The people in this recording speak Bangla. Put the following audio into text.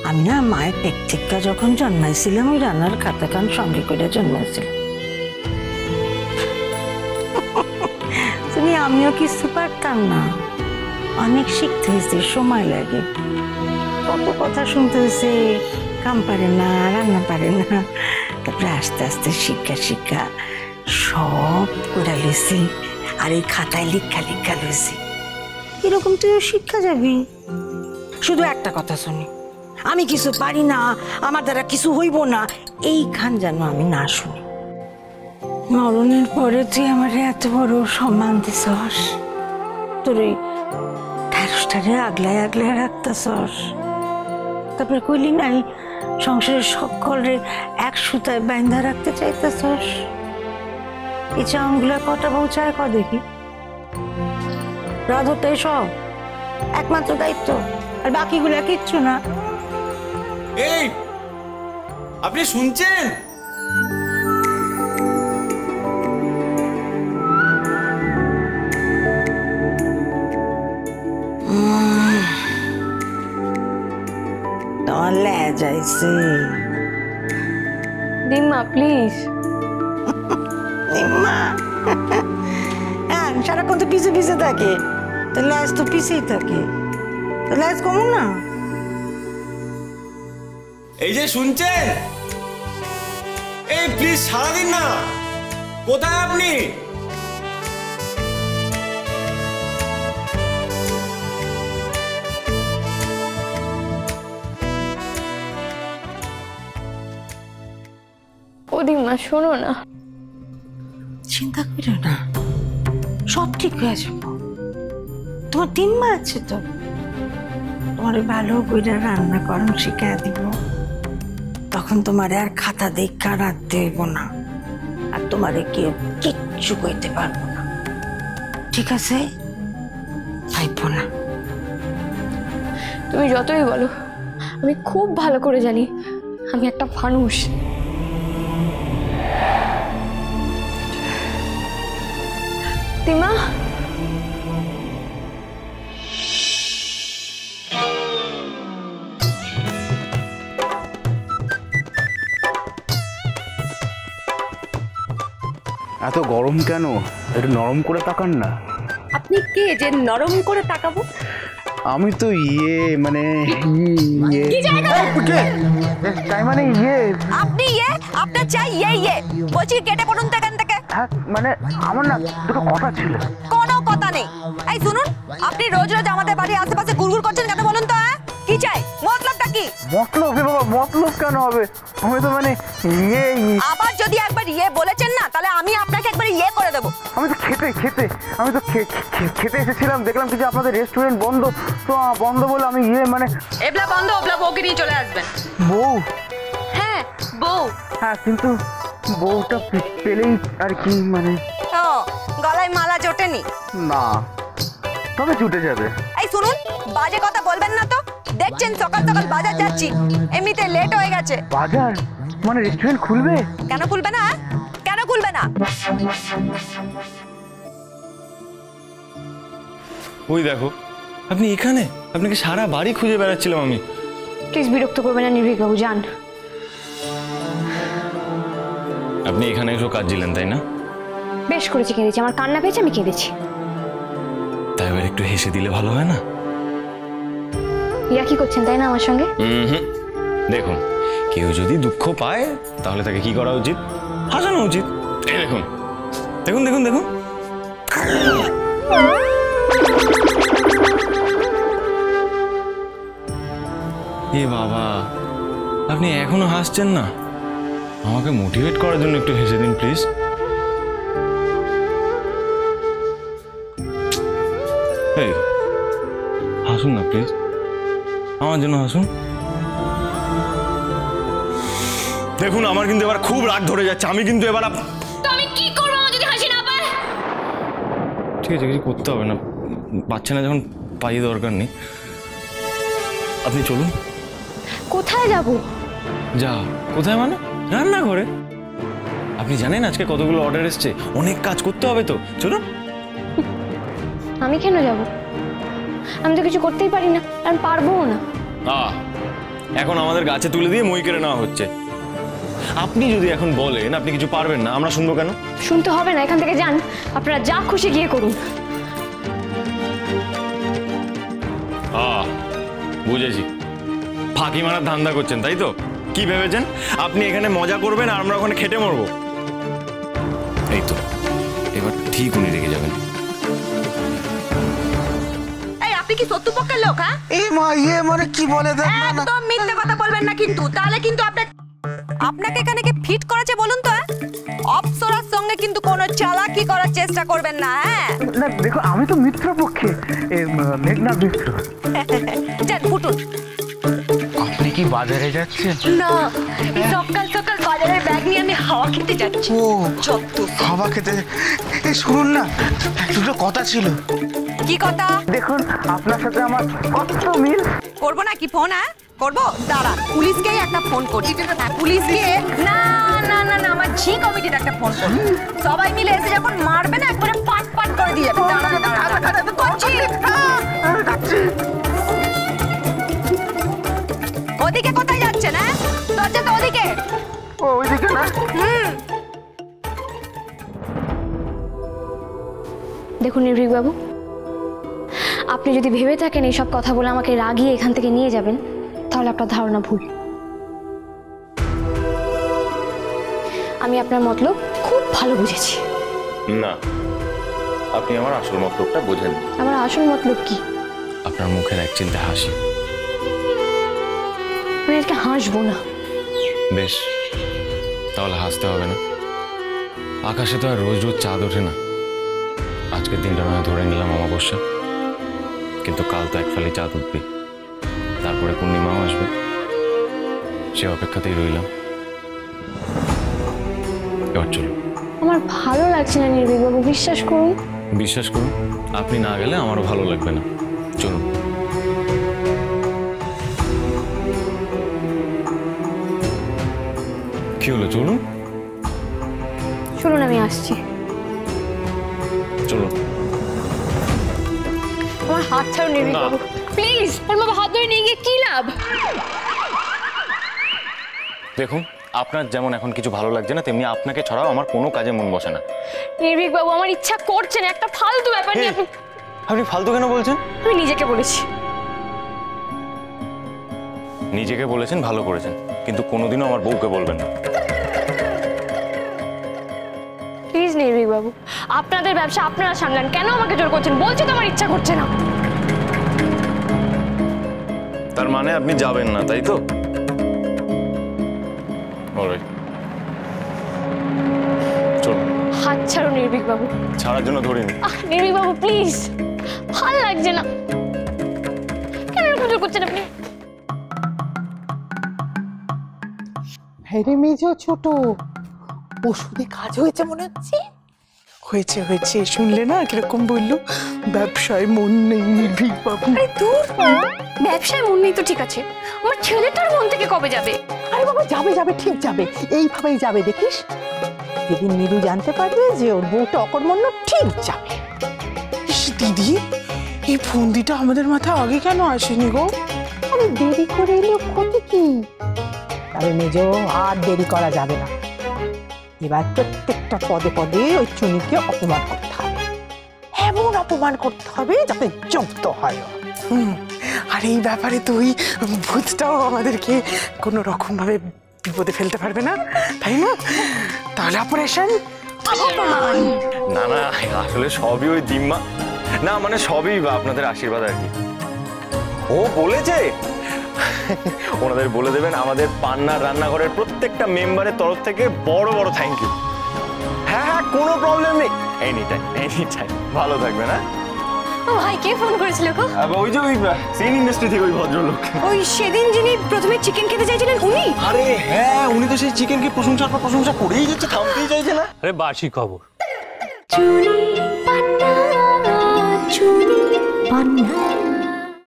আমি না মায়ের পেট থেকে যখন জন্মাইছিলাম ওই রান্নার খাতা কান সঙ্গে করে জন্মাইছিলাম। তুমি আমিও কিছু পারতাম না, অনেক শিখতে হয়েছে, সময় লাগে, কত কথা শুনতে হয়েছে, কাম পারে না, রান্না পারে না, তারপরে আস্তে আস্তে শিক্ষা শিক্ষা সব করে লইছি। আর এই খাতায় লিখা লিখা লইছি। এরকম তুইও শিক্ষা যাবি। শুধু একটা কথা শুনি, আমি কিছু পারি না, আমার দ্বারা কিছু হইব না, এইখান যেন আমি না শুনি। মরণের পরে তুই আমার এত বড় সম্মান দিছস, তোর ওই ঢ্যাঁড়সটারে আগলায় আগলায় রাখতেছস, তারপরে কইলি নাই সংসারের সকলে এক সুতায় বাঁধা রাখতে চাইতেছস। এই চাউনগুলা কটা বউ চায় ক দেখি। রাধটাই সব একমাত্র দায়িত্ব, আর বাকিগুলা কিচ্ছু না। এই আপনি শুনছেন? তোমার লেজ আইছে। দিম্মা প্লিজ। দিম্মা হ্যাঁ, সারাক্ষণ তো পিছে পিছে থাকে, তো লেজ তো পিছেই থাকে, তো লেজ কম না। এই যে শুনছেন, এই প্লিজ সারাদিন না, কোথায় আপনি? ও দিম্মা শোনো না। চিন্তা করো না, সব ঠিক হয়ে যাব। তোমার দিম্মা আছে তো, তোমার ভালো করে রান্না করন শিখাই দিব। তখন তোমার আর খাতা দেখা রাখতে হইব না, আর তোমারে কেউ কিচ্ছু কইতে পারবো না, ঠিক আছে? ভাইব না। তুমি যতই বলো, আমি খুব ভালো করে জানি আমি একটা ফানুস। দিম্মা এত গরম কেন? একটু নরম করে তাকান না। আপনি কে যে নরম করে তাকাবো? আমি তো মানে তাই মানে আপনি আপনার চাই বলছি কেটে পড়ুন তো এখান থেকে। হ্যাঁ মানে আমার না দুটো কথা ছিল। কোনো কথা নেই। এই শুনুন, আপনি রোজ রোজ আমাদের বাড়ির আশেপাশে ঘুরঘুর করছেন কেন বলুন তো? কি চাই? মতলবটা কি? মতলব বাবা, মতলব কেন হবে? আমি তো মানে আবার যদি একবার বলেছেন না, তাহলে আমি আপনাকে একবার করে দেবো। আমি তো আমি তো খেতে এসেছিলাম, দেখলাম কিছু আপনাদের রেস্টুরেন্ট বন্ধ, তো বন্ধ বলে আমি মানে এবলা বন্ধ, ওবলা বউকে নিয়ে চলে আসবেন। বউ? হ্যাঁ বউ। হ্যাঁ কিন্তু বউটা পেলেই আর কি মানে। ও গলায় মালা জোটেনি? না, তবে জুটে যাবে। এই শুনুন, বাজে কথা বলবেন না তো। দেখছেন সকাল সকাল বাজার যাচ্ছি, এমনিতে লেট হয়ে গেছে। বাজার মানে রেস্টুরেন্ট খুলবে? কেন খুলবে না? কেন খুলবে না? ওই দেখো আপনি এখানে, আপনাকে সারা বাড়ি খুঁজে বেড়াচ্ছিলাম আমি। প্লিজ বিরক্ত করবেন না নির্ভীক বাবু, যান। আপনি এখানে এসে কাঁদছিলেন তাই না? বেশ করেছি, কেঁদেছি, আমার কান্না পেয়েছে, আমি কেঁদেছি। তাই এবার একটু হেসে দিলে ভালো হয় না? ইয়া কি করছেন তাই না আমার সঙ্গে? দেখুন, কেউ যদি দুঃখ পায় তাহলে তাকে কি করা উচিত? হাসানো উচিত। এই দেখুন দেখুন দেখুন দেখুন। এ বাবা, আপনি এখনো হাসছেন না? আমাকে মোটিভেট করার জন্য একটু হেসে দিন প্লিজ। এই হাসুন না প্লিজ, আমার জন্য হাসুন। দেখুন আমার কিন্তু এবার খুব রাগ ধরে যাচ্ছে, আমি কিন্তু এবার তো আমি কি করব আমার যদি হাসি না পায়? ঠিক আছে, কিছু করতে হবে না, পাচ্ছে না যখন পাই, দরকার নেই। আপনি চলুন। কোথায় যাব? যা কোথায় মানে? রান্নাঘরে। আপনি জানেন আজকে কতগুলো অর্ডার এসছে, অনেক কাজ করতে হবে তো, চলুন। আমি কেন যাব? আমি তো কিছু করতেই পারি না, আমি পারবো না। এখন আমাদের গাছে তুলে দিয়ে মই কেড়ে নেওয়া হচ্ছে। আপনি যদি এখন বলেন আপনি কিছু পারবেন না, আমরা শুনবো কেন? শুনতে হবে না, এখান থেকে যান, আপনারা যা খুশি গিয়ে করুন। বুঝেছি, ফাঁকি মারার ধান্দা করছেন তাই তো? কি ভেবেছেন আপনি এখানে মজা করবেন আর আমরা ওখানে খেটে মরবো? এই তো এবার ঠিক উনি রেখে যাবেন। এই আপনি কি শত্রুপক্ষের লোক? হ্যাঁ এই মা ইয়ে মানে কি বলে দেখ না না একদম মিথ্যে কথা বলবেন না কিন্তু, তাহলে কিন্তু আপনাকে এখানে কি ফিট করেছে বলুন তো? অপ্সরার সঙ্গে কিন্তু কোনো চালাকি করার চেষ্টা করবেন না। হ্যাঁ না দেখো আমি তো মিত্র পক্ষে, মেঘনাথ মিত্র। যান ফুটুন। আপনি কি বাজারে যাচ্ছেন? না, সকাল সকাল বাজারের ব্যাগ নিয়ে আমি হাওয়া খেতে যাচ্ছি। ও যত খাওয়া খেতে। এই শুনুন না, দুটো কথা ছিল। কি কথা? দেখুন আপনার সাথে আমার কত মিল। করবো না কি ফোন? হ্যাঁ করবো, দাঁড়া পুলিশকেই একটা ফোন করছি। পুলিশ দিয়ে না না না না আমার ঝি কমিটির একটা ফোন করবো। সবাই মিলে এসে যখন মারবে না একবারে পাট পাট করে দিয়ে যাবে। দাঁড়া দাঁড়া দাঁড়া করছি। ওদিকে কোথায় যাচ্ছে? না দরজা তো ওদিকে। ওইদিকে না? দেখুন নির্ভীক বাবু, আপনি যদি ভেবে থাকেন এইসব কথা বলে আমাকে রাগিয়ে এখান থেকে নিয়ে যাবেন, তাহলে আপনার ধারণা ভুল। আমি আপনার মতলব খুব ভালো বুঝেছি। না, আপনি আমার আসল মতলবটা বোঝেন। আমার আসল মতলব কি? আপনার মুখের এক চিন্তা হাসি। আমি আজকে হাসবো না। বেশ, তাহলে হাসতে হবে না। আকাশে তো আর রোজ রোজ চাঁদ ওঠে না। আজকের দিনটা নয় ধরে নিলাম অমাবস্যা, কিন্তু কাল তো এক ফালি চাঁদ উঠবে, তারপরে পূর্ণিমাও আসবে। সে অপেক্ষাতেই রইলাম। এবার চলুন। আমার ভালো লাগছে না নির্ভীক বাবু, বিশ্বাস করুন। বিশ্বাস করুন, আপনি না গেলে আমারও ভালো লাগবে না। চলুন। কি হলো? চলুন শুনুন, আমি আসছি। চলুন। আমার হাত ছাড়ুন নির্ভীক না। বাবু, প্লিজ। ওর বাবা হাত ধরে নিয়ে গিয়ে কি লাভ? দেখুন, আপনার যেমন এখন কিছু ভালো লাগছে না, তেমনি আপনাকে ছাড়াও আমার কোনো কাজে মন বসে না। নির্ভীক বাবু, আমার ইচ্ছা করছে না। একটা ফালতু ব্যাপার নিয়ে আপনি ফালতু কেন বলছেন? আমি নিজেকে বলেছি। নিজেকে বলেছেন, ভালো করেছেন, কিন্তু কোনোদিনও আমার বউকে বলবেন না। প্লিজ নির্ভীক বাবু, আপনাদের ব্যবসা আপনারা সামলান, কেন আমাকে জোর করছেন? বলছি তো আমার ইচ্ছা করছে না। তার মানে আপনি যাবেন না, তাই তো? চলুন। হাত ছাড়ুন নির্ভীক বাবু। ছাড়ার জন্য ধরিনি। নির্ভীক বাবু প্লিজ, ভালো লাগছে না। কেন এরকম জোর করছেন আপনি? হ্যাঁ রে মেজো ছোট, ওষুধে কাজ হয়েছে মনে হচ্ছে। হয়েছে হয়েছে, শুনলে না কিরকম বললো? ব্যবসায় মন নেই নির্ভীক বাবু। আরে দূর, ব্যবসায় মন নেই তো ঠিক আছে, আমার ছেলেটার মন থেকে কবে যাবে? আরে বাবা যাবে যাবে, ঠিক যাবে, এইভাবেই যাবে দেখিস। যেদিন নীলু জানতে পারবে যে ওর বউটা অকর্মণ্য, ঠিক যাবে। ইস দিদি, এই ফন্দিটা আমাদের মাথায় আগে কেন আসেনি গো? আরে দেরি করে এলেও ক্ষতি কি? তবে মেজো আর দেরি করা যাবে না। এবার প্রত্যেকটা পদে পদে ওই চুনিকে অপমান করতে হবে, এমন অপমান করতে হবে যাতে জব্দ হয়। আর এই ব্যাপারে তুই ভূতটাও আমাদেরকে কোনো রকম ভাবে বিপদে ফেলতে পারবে না, তাই না? তাহলে অপারেশন না না, আসলে সবই ওই দিম্মা, না মানে সবই আপনাদের আশীর্বাদ আর কি। ও বলেছে ওনাদের বলে দেবেন আমাদের পান্নার রান্নাঘরের প্রত্যেকটা মেম্বারের তরফ থেকে বড় বড় থ্যাংক ইউ। হ্যাঁ হ্যাঁ, কোনো প্রবলেম নেই, এনি টাইম এনি টাইম। ভালো থাকবে না? ও ভাই, কে ফোন করেছিল গো? ওই যে ওই সিন ইন্ডাস্ট্রি থেকে ওই ভদ্রলোক। ওই সেদিন যিনি প্রথমে চিকেন খেতে চাইছিলেন উনি? আরে হ্যাঁ, উনি তো সেই চিকেনকে প্রশংসার পর প্রশংসা করেই যাচ্ছে, থামতেই চাইছে না। আরে বাসি খবর। চুনি পান্না, চুনি পান্না।